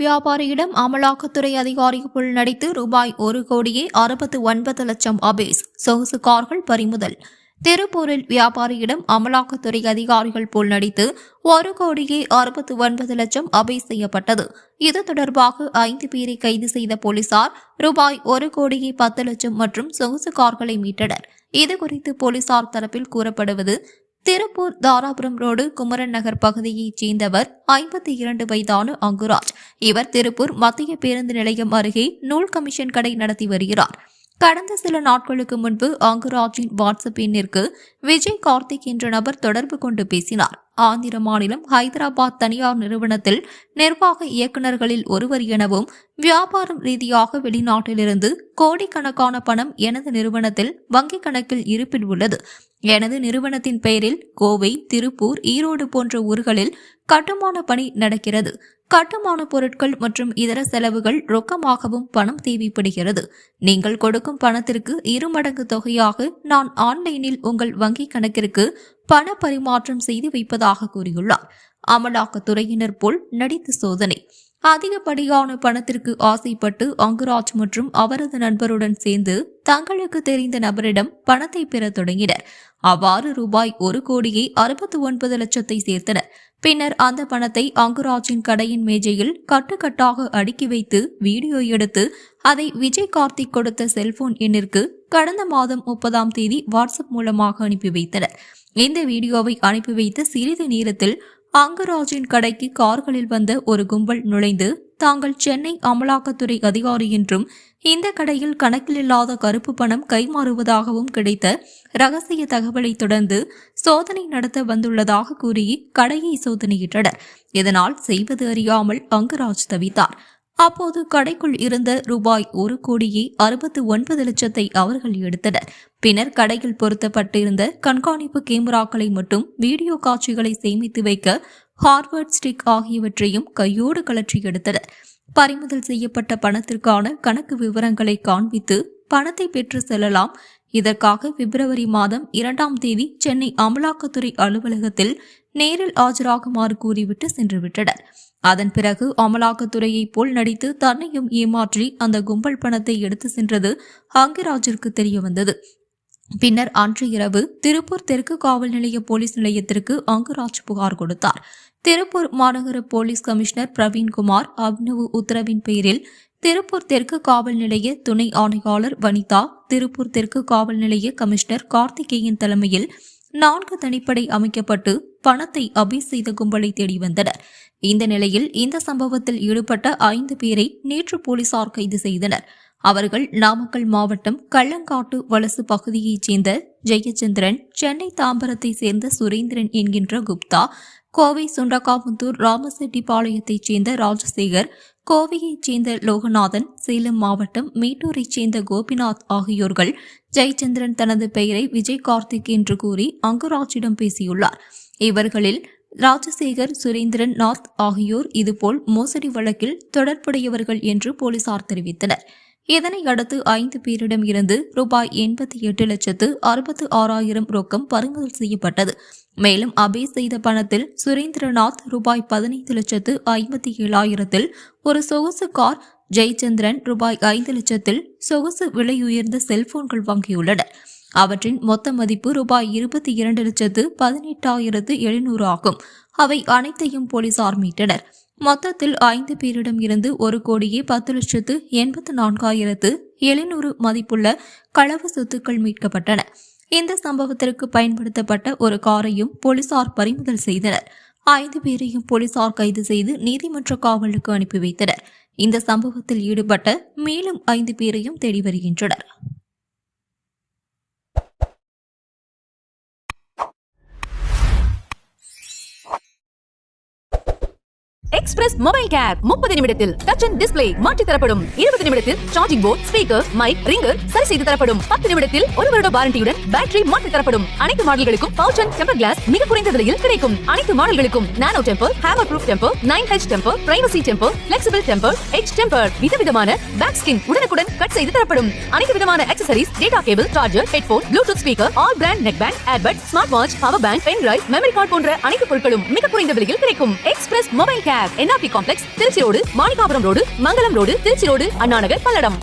வியாபாரியிடம் அமலாக்கத்துறை அதிகாரி நடித்து ரூபாய் 1,69,00,000 அபேஸ் சொகுசு கார்கள் பறிமுதல். திருப்பூரில் வியாபாரியிடம் அமலாக்கத்துறை அதிகாரிகள் போல் நடித்து 1,69,00,000 அபேஸ் செய்யப்பட்டது. இது தொடர்பாக 5 பேரை கைது செய்த போலீசார் ரூபாய் 1,10,00,000 மற்றும் சொகுசு கார்களை மீட்டனர். இதுகுறித்து போலீசார் தரப்பில் கூறப்படுவது, திருப்பூர் தாராபுரம் ரோடு குமரன் நகர் பகுதியைச் சேர்ந்தவர் 52 வயதான அங்குராஜ். இவர் திருப்பூர் மத்திய பேருந்து நிலையம் அருகே நூல் கமிஷன் கடை நடத்தி வருகிறார். கடந்த சில நாட்களுக்கு முன்பு அங்குராஜின் வாட்ஸ்அப் எண்ணிற்கு விஜய் கார்த்திக் என்ற நபர் தொடர்பு கொண்டு பேசினார். ஆந்திர மாநிலம் ஹைதராபாத் தனியார் நிறுவனத்தில் நிர்வாக இயக்குநர்களில் ஒருவர் எனவும், வியாபாரம் ரீதியாக வெளிநாட்டிலிருந்து கோடிக்கணக்கான பணம் எனது நிறுவனத்தில் வங்கிக் கணக்கில் இருப்பில் உள்ளது. எனது நிறுவனத்தின் பெயரில் கோவை, திருப்பூர், ஈரோடு போன்ற ஊர்களில் கட்டுமான பணி நடக்கிறது. கட்டுமான பொருட்கள் மற்றும் இதர செலவுகள் ரொக்கமாகவும் பணம் தேவைப்படுகிறது. நீங்கள் கொடுக்கும் பணத்திற்கு 2 மடங்கு தொகையாக நான் ஆன்லைனில் உங்கள் வங்கிக் கணக்கிற்கு பண பரிமாற்றம் செய்து வைப்பதாக கூறியுள்ளார். அமலாக்கத்துறையினர் போல் நடித்து சோதனை. அதிகப்படியான பணத்திற்கு ஆசைப்பட்டு அங்குராஜ் மற்றும் அவரது நண்பருடன் சேர்ந்து தங்களுக்கு தெரிந்த நபரிடம் பணத்தை பெற தொடங்கினர். அவ்வாறு ரூபாய் 1,69,00,000 சேர்த்தனர். பின்னர் அந்த பணத்தை அங்குராஜின் கடையின் மேஜையில் கட்டுக்கட்டாக அடுக்கி வைத்து வீடியோ எடுத்து அதை விஜய் கார்த்திக் கொடுத்த செல்போன் எண்ணிற்கு கடந்த மாதம் 30ஆம் தேதி வாட்ஸ்அப் மூலமாக அனுப்பி வைத்தனர். இந்த வீடியோவை அனுப்பி வைத்த சிறிது நேரத்தில் அங்குராஜின் கடைக்கு கார்களில் வந்த ஒரு கும்பல் நுழைந்து தாங்கள் சென்னை அமலாக்கத்துறை அதிகாரி என்றும், இந்த கடையில் கணக்கிலில்லாத கருப்பு பணம் கைமாறுவதாகவும் கிடைத்த ரகசிய தகவலை தொடர்ந்து சோதனை நடத்த வந்துள்ளதாக கூறி கடையை சோதனையிட்டனர். இதனால் செய்வது அறியாமல் அங்குராஜ் தவித்தார். அப்போது கடைக்குள் இருந்த ரூபாய் 1,69,00,000 அவர்கள் எடுத்தனர். பின்னர் கடையில் பொருத்தப்பட்டிருந்த கண்காணிப்பு கேமராக்களை மட்டும் வீடியோ காட்சிகளை சேமித்து வைக்க ஹார்வர்ட் ஸ்டிக் ஆகியவற்றையும் கையோடு கலற்றி எடுத்தனர். பறிமுதல் செய்யப்பட்ட பணத்திற்கான கணக்கு விவரங்களை காண்பித்து பணத்தை பெற்று செல்லலாம். இதற்காக பிப்ரவரி மாதம் 2ஆம் தேதி சென்னை அமலாக்கத்துறை அலுவலகத்தில் நேரில் ஆஜராகுமாறு கூறிவிட்டு சென்றுவிட்டனர். அதன் பிறகு அமலாக்கத்துறையை போல் நடித்து தன்னையும் ஏமாற்றி அந்த கும்பல் பணத்தை எடுத்து சென்றது அங்குராஜிற்கு தெரிய வந்தது. பின்னர் அன்று இரவு திருப்பூர் தெற்கு காவல் நிலைய போலீஸ் நிலையத்திற்கு அங்குராஜ் புகார் கொடுத்தார். திருப்பூர் மாநகர போலீஸ் கமிஷனர் பிரவீன்குமார் அபினவ் உத்தரவின் பெயரில் திருப்பூர் தெற்கு காவல் நிலைய துணை ஆணையாளர் வனிதா, திருப்பூர் தெற்கு காவல் நிலைய கமிஷனர் கார்த்திகேயன் தலைமையில் 4 தனிப்படை அமைக்கப்பட்டு பணத்தை அபீஸ் செய்த கும்பலை தேடி வந்தனர். இந்த நிலையில் இந்த சம்பவத்தில் ஈடுபட்ட 5 பேரை நேற்று போலீசார் கைது செய்தனர். அவர்கள் நாமக்கல் மாவட்டம் கள்ளங்காட்டு வலசு பகுதியைச் சேர்ந்த ஜெயச்சந்திரன், சென்னை தாம்பரத்தை சேர்ந்த சுரேந்திரன் என்கின்ற குப்தா, கோவை சுண்டக்காமுத்தூர் ராமசெட்டிப்பாளையத்தைச் சேர்ந்த ராஜசேகர், கோவையைச் சேர்ந்த லோகநாதன், சேலம் மாவட்டம் மேட்டூரைச் சேர்ந்த கோபிநாத் ஆகியோர்கள் ஜெயச்சந்திரன் தனது பெயரை விஜய் கார்த்திக் என்று கூறி அங்குராஜிடம் பேசியுள்ளார். இவர்களில் ராஜசேகர், சுரேந்திரன் நாத் ஆகியோர் இதுபோல் மோசடி வழக்கில் தொடர்புடையவர்கள் என்று போலீசார் தெரிவித்தனர். இதனை அடுத்து 5 பேரிடம் இருந்து ரூபாய் 88,66,000 ரொக்கம் பறிமுதல் செய்யப்பட்டது. மேலும் அபேஸ் செய்த பணத்தில் சுரேந்திரநாத் ரூபாய் 15,57,000 ஒரு சொகுசு கார், ஜெயச்சந்திரன் ரூபாய் 5,00,000 சொகுசு விலையுயர்ந்த செல்போன்கள் வாங்கியுள்ளனர். அவற்றின் மொத்த மதிப்பு ரூபாய் 22,18,700 ஆகும். அவை அனைத்தையும் போலீசார் மீட்டனர். மொத்தத்தில் 5 பேரிடம் இருந்து 1,10,84,700 மதிப்புள்ள களவு சொத்துக்கள் மீட்கப்பட்டன. இந்த சம்பவத்திற்கு பயன்படுத்தப்பட்ட ஒரு காரையும் போலீசார் பறிமுதல் செய்தனர். 5 பேரையும் போலீசார் கைது செய்து நீதிமன்ற காவலுக்கு அனுப்பி வைத்தனர். இந்த சம்பவத்தில் ஈடுபட்ட மேலும் 5 பேரையும் தேடி வருகின்றனர். எக்ஸ்பிரஸ் மொபைல் கேப் 30 நிமிடத்தில் டச் அண்ட் டிஸ்ப்ளே மாற்றி தரப்படும். 20 நிமிடத்தில் charging port, speaker, mic, ringer சரி செய்து தரப்படும். 10 நிமிடத்தில் 1 வருட வாரண்டியுடன் பேட்டரி மாற்றி தரப்படும். அனைத்து மாடல்களுக்கும் பவுச் அண்ட் டெம்பர் கிளாஸ் மிக குறைந்த விலையில் கிடைக்கும். அனைத்து மாடல்களுக்கும் nano temper, hammer proof temper, 9H temper, privacy temper, flexible temper, edge temper, விதவிதமான பேக் ஸ்கின் உடனுக்குடன் கட் செய்து தரப்படும். அனைத்து விதமான accessories, data cable, charger, headphone, Bluetooth speaker, all brand neck band, earbud, smart watch, power bank, pen drive, memory card போன்ற அனைத்து பொருட்களும் மிக குறைந்த விலையில் கிடைக்கும். Express mobile cap care NRP complex Trichy road, Manikkapuram road, Mangalam road, Trichy road, Anna Nagar, Palladam.